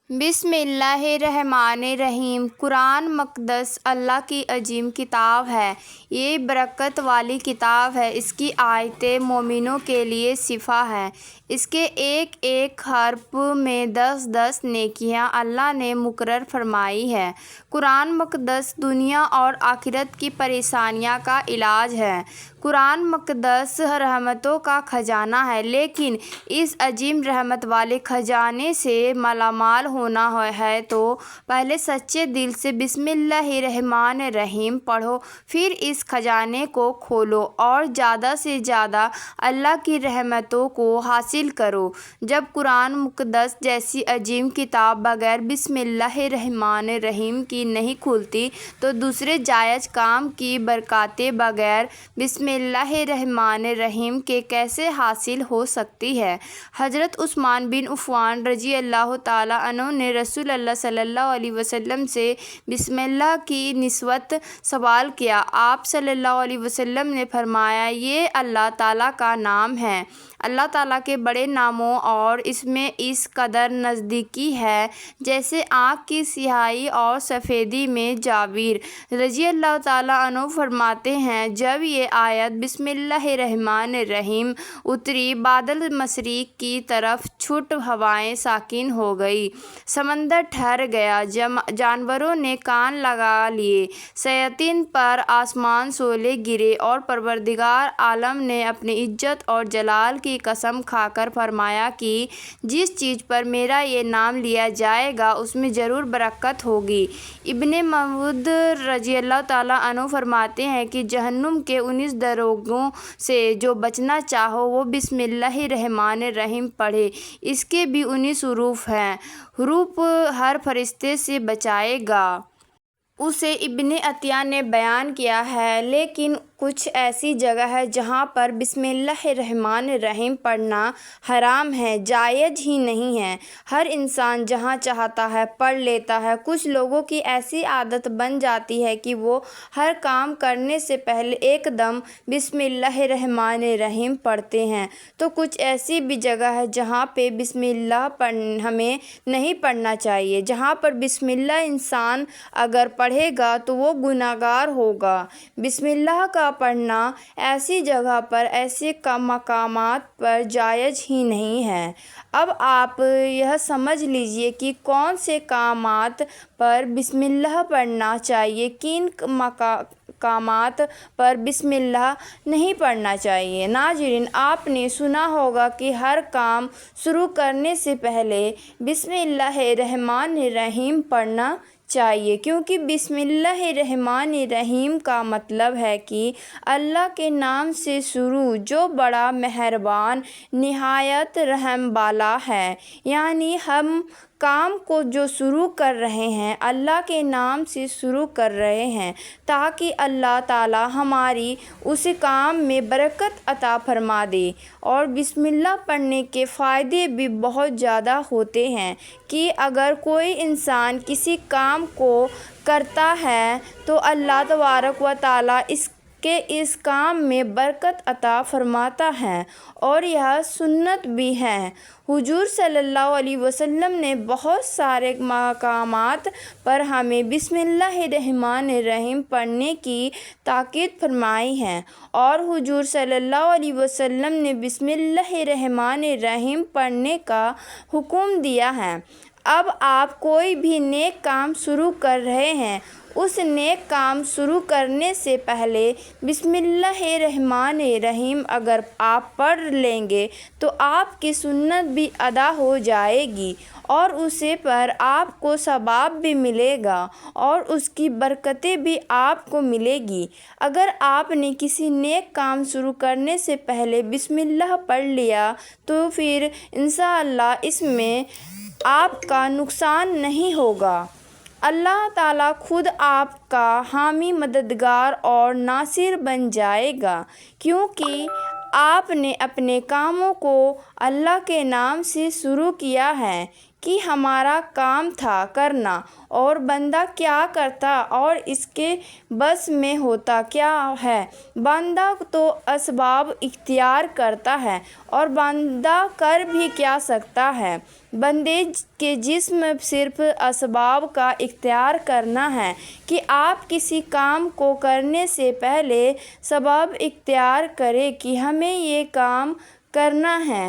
بسم اللہ الرحمن الرحیم۔ قرآن مقدس اللہ کی عظیم کتاب ہے۔ یہ برکت والی کتاب ہے۔ اس کی آیتیں مومنوں کے لیے شفا ہے۔ اس کے ایک ایک حرف میں 10 نیکیاں اللہ نے مقرر فرمائی ہیں۔ قرآن مقدس دنیا اور آخرت کی پریشانیوں کا علاج ہے۔ قرآن مقدس رحمتوں کا خزانہ ہے، لیکن اس عظیم رحمت والے خزانے سے مالا مال ہونا ہے تو پہلے سچے دل سے بسم اللہ الرحمن الرحیم پڑھو، پھر اس خزانے کو کھولو اور زیادہ سے زیادہ اللہ کی رحمتوں کو حاصل کرو۔ جب قرآن مقدس جیسی عظیم کتاب بغیر بسم اللہ الرحمن الرحیم کی نہیں کھلتی تو دوسرے جائز کام کی برکاتیں بغیر بسم اللہ الرحمن الرحیم کے کیسے حاصل ہو سکتی ہے؟ حضرت عثمان بن عفان رضی اللہ تعالیٰ عنہ نے رسول اللہ صلی اللہ علیہ وسلم سے بسم اللہ کی نسبت سوال کیا۔ آپ صلی اللہ علیہ وسلم نے فرمایا، یہ اللہ تعالیٰ کا نام ہے۔ اللہ تعالیٰ کے بڑے ناموں اور اس میں اس قدر نزدیکی ہے جیسے آنکھ کی سیاہی اور سفیدی میں جابر رضی اللہ تعالیٰ عنہ فرماتے ہیں، جب یہ آیت بسم اللہ الرحمن الرحیم اتری، بادل مشرق کی طرف چھٹ ہوائیں ساکن ہو گئی، سمندر ٹھہر گیا، جانوروں نے کان لگا لیے، شیاطین پر آسمان شعلے گرے اور پروردگار عالم نے اپنی عزت اور جلال کی قسم کھا کر فرمایا کہ جس چیز پر میرا یہ نام لیا جائے گا اس میں ضرور برکت ہوگی۔ ابن مسعود رضی اللہ تعالیٰ عنہ فرماتے ہیں کہ جہنم کے 19 دروازوں سے جو بچنا چاہو وہ بسم اللہ الرحمن الرحیم پڑھے۔ اس کے بھی 19 حروف ہیں۔ حروف ہر فرشتے سے بچائے گا۔ اسے ابن عطیہ نے بیان کیا ہے، لیکن کچھ ایسی جگہ ہے جہاں پر بسم اللہ الرحمن الرحیم پڑھنا حرام ہے، جائز ہی نہیں ہے۔ ہر انسان جہاں چاہتا ہے پڑھ لیتا ہے۔ کچھ لوگوں کی ایسی عادت بن جاتی ہے کہ وہ ہر کام کرنے سے پہلے ایک دم بسم اللہ الرحمن الرحیم پڑھتے ہیں، تو کچھ ایسی بھی جگہ ہے جہاں پہ بسم اللہ ہمیں نہیں پڑھنا چاہیے۔ جہاں پر بسم اللہ انسان اگر پڑھے گا تو وہ گنہگار ہوگا۔ بسم اللہ کا پڑھنا ایسی جگہ پر، ایسے مقامات پر جائز ہی نہیں ہے۔ اب آپ یہ سمجھ لیجئے کہ کون سے مقامات پر بسم اللہ پڑھنا چاہیے، کن مقامات پر بسم اللہ نہیں پڑھنا چاہیے۔ ناظرین، آپ نے سنا ہوگا کہ ہر کام شروع کرنے سے پہلے بسم اللہ الرحمن الرحیم پڑھنا چاہیے، کیونکہ بسم اللہ الرحمن الرحیم کا مطلب ہے کہ اللہ کے نام سے شروع جو بڑا مہربان نہایت رحم والا ہے، یعنی ہم کام کو جو شروع کر رہے ہیں اللہ کے نام سے شروع کر رہے ہیں تاکہ اللہ تعالیٰ ہماری اس کام میں برکت عطا فرما دے۔ اور بسم اللہ پڑھنے کے فائدے بھی بہت زیادہ ہوتے ہیں کہ اگر کوئی انسان کسی کام کو کرتا ہے تو اللہ تبارک و تعالیٰ اس کام میں برکت عطا فرماتا ہے، اور یہ سنت بھی ہے۔ حضور صلی اللہ علیہ وسلم نے بہت سارے مقامات پر ہمیں بسم اللہ الرحمن الرحیم پڑھنے کی تاکید فرمائی ہے، اور حضور صلی اللہ علیہ وسلم نے بسم اللہ الرحمن الرحیم پڑھنے کا حکم دیا ہے۔ اب آپ کوئی بھی نیک کام شروع کر رہے ہیں، اس نیک کام شروع کرنے سے پہلے بسم اللہ الرحمن الرحیم اگر آپ پڑھ لیں گے تو آپ کی سنت بھی ادا ہو جائے گی، اور اسے پر آپ کو ثواب بھی ملے گا اور اس کی برکتیں بھی آپ کو ملے گی۔ اگر آپ نے کسی نیک کام شروع کرنے سے پہلے بسم اللہ پڑھ لیا تو پھر انشاءاللہ اس میں آپ کا نقصان نہیں ہوگا۔ اللہ تعالیٰ خود آپ کا حامی، مددگار اور ناصر بن جائے گا، کیونکہ آپ نے اپنے کاموں کو اللہ کے نام سے شروع کیا ہے۔ کہ ہمارا کام تھا کرنا، اور بندہ کیا کرتا اور اس کے بس میں ہوتا کیا ہے۔ بندہ تو اسباب اختیار کرتا ہے، اور بندہ کر بھی کیا سکتا ہے۔ بندے کے جسم صرف اسباب کا اختیار کرنا ہے کہ آپ کسی کام کو کرنے سے پہلے سبب اختیار کریں کہ ہمیں یہ کام کرنا ہے،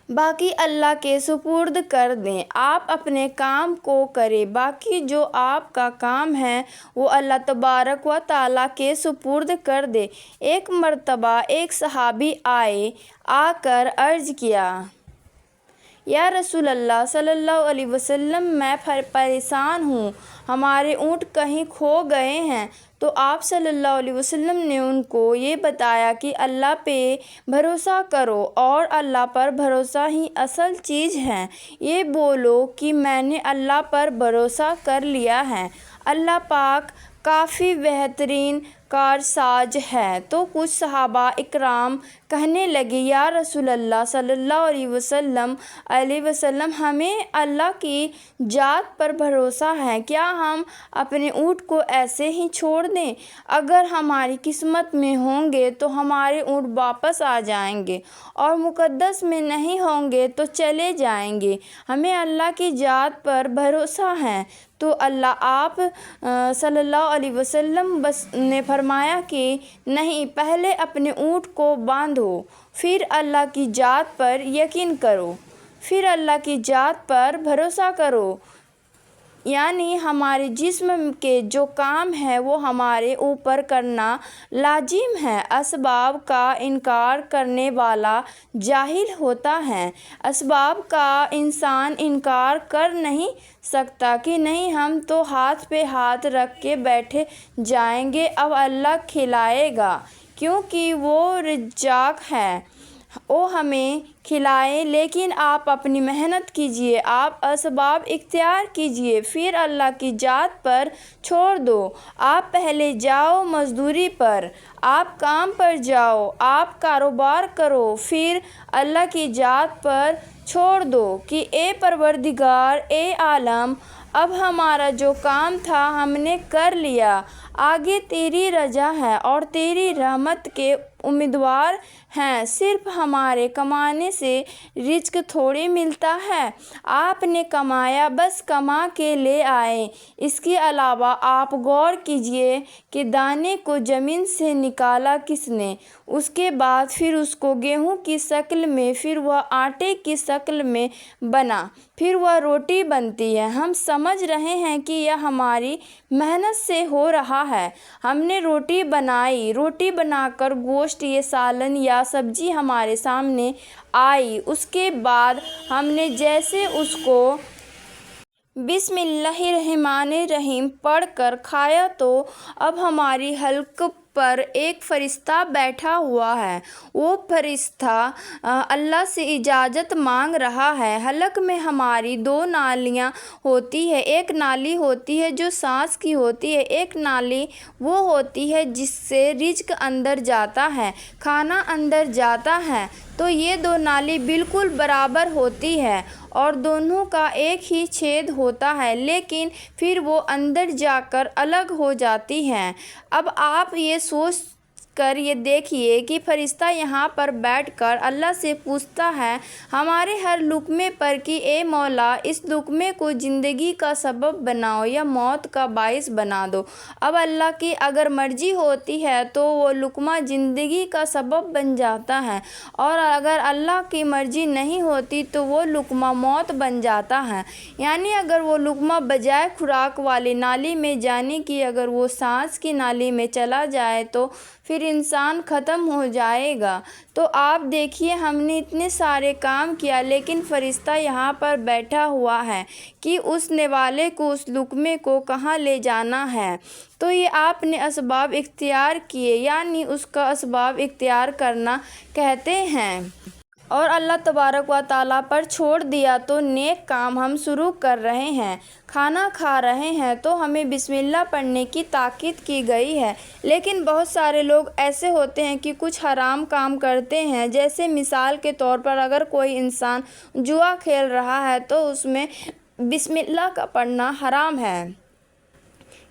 باقی اللہ کے سپرد کر دیں۔ آپ اپنے کام کو کریں، باقی جو آپ کا کام ہے وہ اللہ تبارک و تعالیٰ کے سپرد کر دیں۔ ایک مرتبہ ایک صحابی آ کر عرض کیا، یا رسول اللہ صلی اللہ علیہ وسلم، میں پریشان ہوں، ہمارے اونٹ کہیں کھو گئے ہیں۔ تو آپ صلی اللہ علیہ وسلم نے ان کو یہ بتایا کہ اللہ پہ بھروسہ کرو، اور اللہ پر بھروسہ ہی اصل چیز ہے۔ یہ بولو کہ میں نے اللہ پر بھروسہ کر لیا ہے، اللہ پاک کافی بہترین کارساز ہے۔ تو کچھ صحابہ اکرام کہنے لگے، یا رسول اللہ صلی اللہ علیہ وسلم، ہمیں اللہ کی ذات پر بھروسہ ہے، کیا ہم اپنے اونٹ کو ایسے ہی چھوڑ دیں؟ اگر ہماری قسمت میں ہوں گے تو ہمارے اونٹ واپس آ جائیں گے، اور مقدس میں نہیں ہوں گے تو چلے جائیں گے۔ ہمیں اللہ کی ذات پر بھروسہ ہے۔ تو آپ صلی اللہ علیہ وسلم نے فرمایا کہ نہیں، پہلے اپنے اونٹ کو باندھو، پھر اللہ کی ذات پر یقین کرو، پھر اللہ کی ذات پر بھروسہ کرو۔ یعنی ہمارے جسم کے جو کام ہے وہ ہمارے اوپر کرنا لازم ہے۔ اسباب کا انکار کرنے والا جاہل ہوتا ہے۔ اسباب کا انسان انکار کر نہیں سکتا کہ نہیں، ہم تو ہاتھ پہ ہاتھ رکھ کے بیٹھے جائیں گے، اب اللہ کھلائے گا کیونکہ وہ رزاق ہے، وہ ہمیں کھلائے۔ لیکن آپ اپنی محنت کیجئے، آپ اسباب اختیار کیجئے، پھر اللہ کی ذات پر چھوڑ دو۔ آپ پہلے جاؤ مزدوری پر، آپ کام پر جاؤ، آپ کاروبار کرو، پھر اللہ کی ذات پر چھوڑ دو کہ اے پروردگار، اے عالم، اب ہمارا جو کام تھا ہم نے کر لیا، آگے تیری رضا ہے اور تیری رحمت کے امیدوار ہیں۔ صرف ہمارے کمانے سے رزق تھوڑی ملتا ہے، آپ نے کمایا، بس کما کے لے آئے۔ اس کے علاوہ آپ غور کیجئے کہ دانے کو زمین سے نکالا کس نے، اس کے بعد پھر اس کو گیہوں کی شکل میں، پھر وہ آٹے کی شکل میں بنا، پھر وہ روٹی بنتی ہے۔ ہم سمجھ رہے ہیں کہ یہ ہماری محنت سے ہو رہا ہے، ہم نے روٹی بنائی، روٹی بنا کر گوشت یا سالن یا سبزی ہمارے سامنے آئی، اس کے بعد ہم نے جیسے اس کو بسم اللہ الرحمن الرحیم پڑھ کر کھایا، تو اب ہماری حلق پر ایک فرشتہ بیٹھا ہوا ہے، وہ فرشتہ اللہ سے اجازت مانگ رہا ہے۔ حلق میں ہماری دو نالیاں ہوتی ہیں، ایک نالی ہوتی ہے جو سانس کی ہوتی ہے، ایک نالی وہ ہوتی ہے جس سے رزق اندر جاتا ہے، کھانا اندر جاتا ہے۔ تو یہ دو نالی بالکل برابر ہوتی ہے اور دونوں کا ایک ہی چھید ہوتا ہے، لیکن پھر وہ اندر جا کر الگ ہو جاتی ہیں۔ اب آپ یہ سوچ کر یہ دیکھیے کہ فرشتہ یہاں پر بیٹھ کر اللہ سے پوچھتا ہے ہمارے ہر لقمے پر کہ اے مولا، اس لقمے کو زندگی کا سبب بناؤ یا موت کا باعث بنا دو۔ اب اللہ کی اگر مرضی ہوتی ہے تو وہ لقمہ زندگی کا سبب بن جاتا ہے، اور اگر اللہ کی مرضی نہیں ہوتی تو وہ لقمہ موت بن جاتا ہے۔ یعنی اگر وہ لقمہ بجائے خوراک والی نالی میں جانے کی اگر وہ سانس کی نالی میں چلا جائے تو پھر انسان ختم ہو جائے گا۔ تو آپ دیکھیے، ہم نے اتنے سارے کام کیا، لیکن فرشتہ یہاں پر بیٹھا ہوا ہے کہ اس نے والے کو اس لقمے کو کہاں لے جانا ہے۔ تو یہ آپ نے اسباب اختیار کیے، یعنی اس کا اسباب اختیار کرنا کہتے ہیں۔ اور اللہ تبارک و تعالیٰ پر چھوڑ دیا تو نیک کام ہم شروع کر رہے ہیں، کھانا کھا رہے ہیں تو ہمیں بسم اللہ پڑھنے کی تاکید کی گئی ہے۔ لیکن بہت سارے لوگ ایسے ہوتے ہیں کہ کچھ حرام کام کرتے ہیں، جیسے مثال کے طور پر اگر کوئی انسان جوا کھیل رہا ہے تو اس میں بسم اللہ کا پڑھنا حرام ہے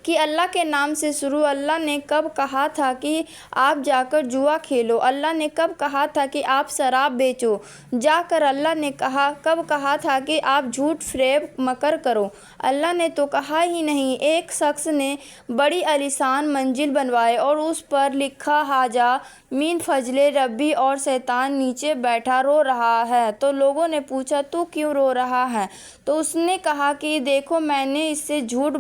کہ اللہ کے نام سے شروع۔ اللہ نے کب کہا تھا کہ آپ جا کر جوا کھیلو؟ اللہ نے کب کہا تھا کہ آپ شراب بیچو جا کر؟ اللہ نے کب کہا تھا کہ آپ جھوٹ فریب مکر کرو؟ اللہ نے تو کہا ہی نہیں۔ ایک شخص نے بڑی عالیشان منزل بنوائی اور اس پر لکھا ھذا من فضل ربی، اور شیطان نیچے بیٹھا رو رہا ہے۔ تو لوگوں نے پوچھا تو کیوں رو رہا ہے؟ تو اس نے کہا کہ دیکھو میں نے اس سے جھوٹ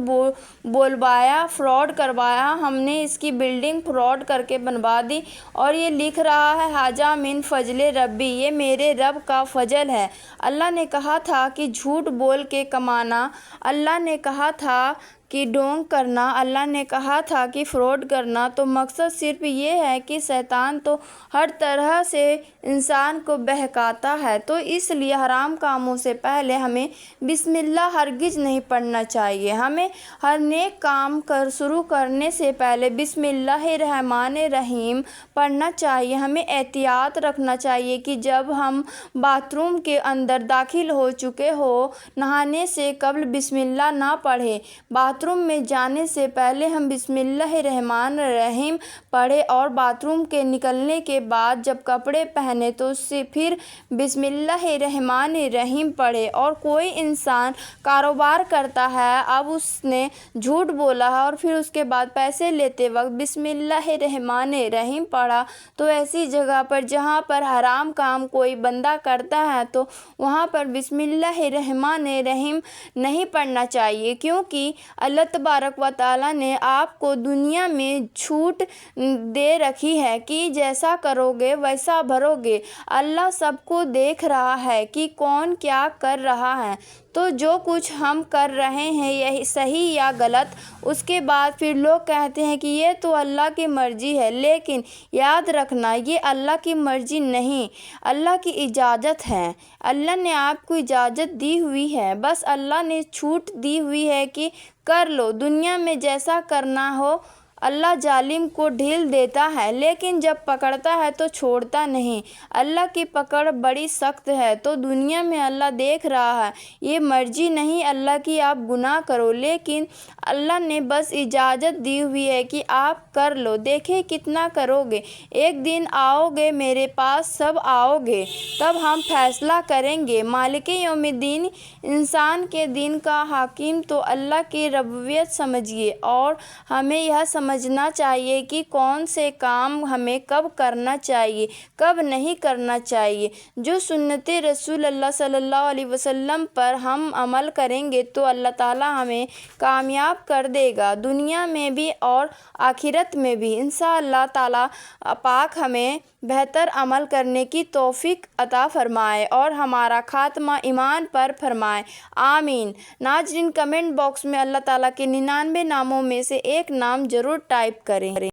بولوایا، فراڈ کروایا، ہم نے اس کی بلڈنگ فراڈ کر کے بنوا دی اور یہ لکھ رہا ہے ھذا من فضل ربی، یہ میرے رب کا فضل ہے۔ اللہ نے کہا تھا کہ جھوٹ بول کے کمانا، اللہ نے کہا تھا کہ ڈھونگ کرنا، اللہ نے کہا تھا کہ فراڈ کرنا۔ تو مقصد صرف یہ ہے کہ شیطان تو ہر طرح سے انسان کو بہکاتا ہے، تو اس لیے حرام کاموں سے پہلے ہمیں بسم اللہ ہرگز نہیں پڑھنا چاہیے۔ ہمیں ہر نیک کام شروع کرنے سے پہلے بسم اللہ الرحمن الرحیم پڑھنا چاہیے۔ ہمیں احتیاط رکھنا چاہیے کہ جب ہم باتھ روم کے اندر داخل ہو چکے ہوں، نہانے سے قبل بسم اللہ نہ پڑھیں۔ باتھ روم میں جانے سے پہلے ہم بسم اللہ الرحمن الرحیم پڑھیں، اور باتھ روم کے نکلنے کے بعد جب کپڑے پہنے تو اس سے پھر بسم اللہ الرحمن الرحیم پڑھیں۔ اور کوئی انسان کاروبار کرتا ہے، اب اس نے جھوٹ بولا ہے اور پھر اس کے بعد پیسے لیتے وقت بسم اللہ الرحمن الرحیم پڑھا، تو ایسی جگہ پر جہاں پر حرام کام کوئی بندہ کرتا ہے تو وہاں پر بسم اللہ الرحمن الرحیم نہیں پڑھنا چاہیے، کیونکہ اللہ تبارک و تعالیٰ نے آپ کو دنیا میں چھوٹ دے رکھی ہے کہ جیسا کرو گے ویسا بھرو گے۔ اللہ سب کو دیکھ رہا ہے کہ کون کیا کر رہا ہے، تو جو کچھ ہم کر رہے ہیں یہ صحیح یا غلط، اس کے بعد پھر لوگ کہتے ہیں کہ یہ تو اللہ کی مرضی ہے، لیکن یاد رکھنا یہ اللہ کی مرضی نہیں، اللہ کی اجازت ہے۔ اللہ نے آپ کو اجازت دی ہوئی ہے، بس اللہ نے چھوٹ دی ہوئی ہے کہ کر لو، دنیا میں جیسا کرنا ہو۔ اللہ ظالم کو ڈھیل دیتا ہے لیکن جب پکڑتا ہے تو چھوڑتا نہیں۔ اللہ کی پکڑ بڑی سخت ہے، تو دنیا میں اللہ دیکھ رہا ہے، یہ مرضی نہیں اللہ کی آپ گناہ کرو، لیکن اللہ نے بس اجازت دی ہوئی ہے کہ آپ کر لو، دیکھیں کتنا کرو گے۔ ایک دن آؤ گے میرے پاس، سب آؤ گے، تب ہم فیصلہ کریں گے۔ مالک یوم الدین، انسان کے دن کا حاکم تو اللہ کی ربوبیت سمجھیے، اور ہمیں یہ سمجھنا چاہیے کہ کون سے کام ہمیں کب کرنا چاہیے، کب نہیں کرنا چاہیے۔ جو سنت رسول اللہ صلی اللہ علیہ وسلم پر ہم عمل کریں گے تو اللہ تعالیٰ ہمیں کامیاب کر دے گا، دنیا میں بھی اور آخرت میں بھی۔ انشاءاللہ تعالیٰ پاک ہمیں بہتر عمل کرنے کی توفیق عطا فرمائے اور ہمارا خاتمہ ایمان پر فرمائے، آمین۔ ناظرین، کمنٹ باکس میں اللہ تعالیٰ کے 99 ناموں میں سے ایک نام ضرور ٹائپ کریں۔